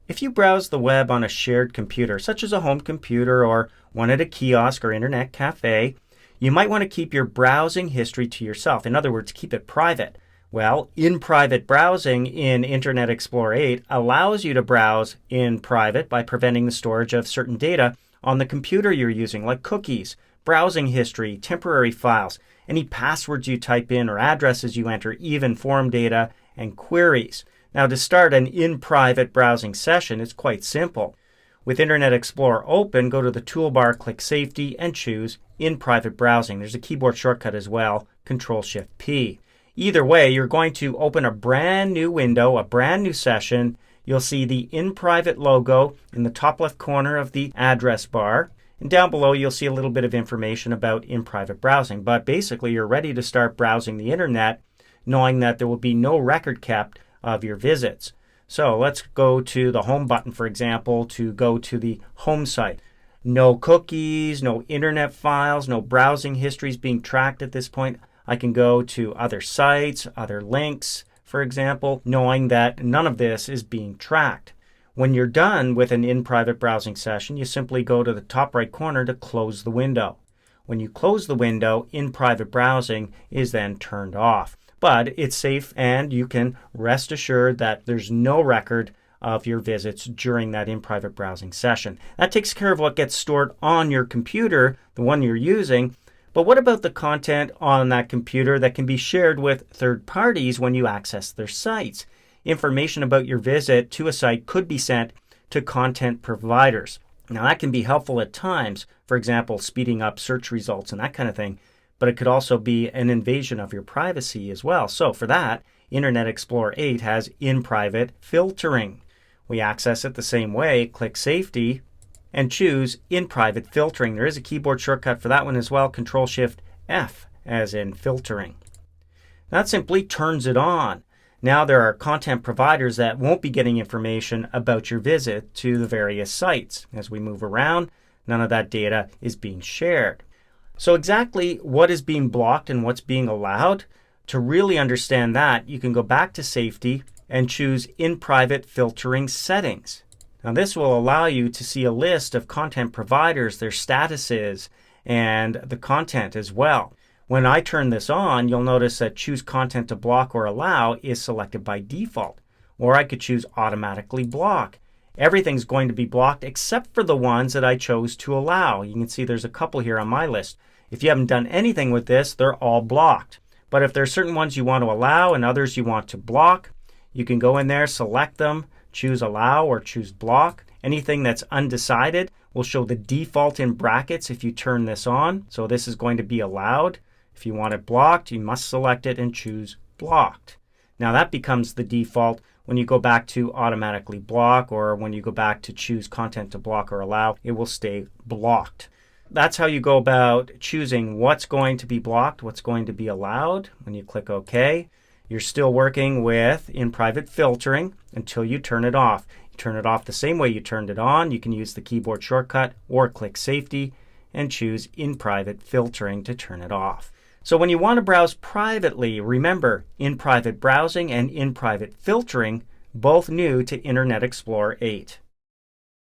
If you browse the web on a shared computer, such as a home computer or one at a kiosk or internet cafe, you might want to keep your browsing history to yourself. In other words, keep it private. Well, in private browsing in Internet Explorer 8 allows you to browse in private by preventing the storage of certain data on the computer you're using, like cookies, browsing history, temporary files, any passwords you type in or addresses you enter, even form data and queries. Now, to start an in-private browsing session, it's quite simple. With Internet Explorer open, go to the toolbar, click Safety, and choose In Private Browsing. There's a keyboard shortcut as well, Control-Shift-P. Either way, you're going to open a brand new window, a brand new session. You'll see the In Private logo in the top left corner of the address bar. And down below, you'll see a little bit of information about In Private Browsing. But basically, you're ready to start browsing the internet, knowing that there will be no record kept of your visits. So let's go to the home button, for example, to go to the home site. No cookies, no internet files, no browsing histories being tracked at this point. I can go to other sites, other links, for example, knowing that none of this is being tracked. When you're done with an in-private browsing session, you simply go to the top right corner to close the window. When you close the window, in-private browsing is then turned off. But it's safe and you can rest assured that there's no record of your visits during that in-private browsing session. That takes care of what gets stored on your computer, the one you're using. But what about the content on that computer that can be shared with third parties when you access their sites? Information about your visit to a site could be sent to content providers. Now, that can be helpful at times, for example, speeding up search results and that kind of thing. But it could also be an invasion of your privacy as well. So for that, Internet Explorer 8 has in-private filtering. We access it the same way, click Safety, and choose in-private filtering. There is a keyboard shortcut for that one as well, Control-Shift-F, as in filtering. That simply turns it on. Now there are content providers that won't be getting information about your visit to the various sites. As we move around, none of that data is being shared. So exactly what is being blocked and what's being allowed, to really understand that, you can go back to Safety and choose In Private Filtering Settings. Now this will allow you to see a list of content providers, their statuses, and the content as well. When I turn this on, you'll notice that Choose Content to Block or Allow is selected by default. Or I could choose Automatically Block. Everything's going to be blocked except for the ones that I chose to allow. You can see there's a couple here on my list. If you haven't done anything with this, they're all blocked. But if there are certain ones you want to allow and others you want to block, you can go in there, select them, choose Allow or choose Block. Anything that's undecided will show the default in brackets if you turn this on. So this is going to be allowed. If you want it blocked, you must select it and choose Blocked. Now that becomes the default. When you go back to automatically block or when you go back to choose content to block or allow, it will stay blocked. That's how you go about choosing what's going to be blocked, what's going to be allowed. When you click OK, you're still working with in-private filtering until you turn it off. You turn it off the same way you turned it on. You can use the keyboard shortcut or click Safety and choose in-private filtering to turn it off. So when you want to browse privately, remember in-private browsing and in-private filtering, both new to Internet Explorer 8.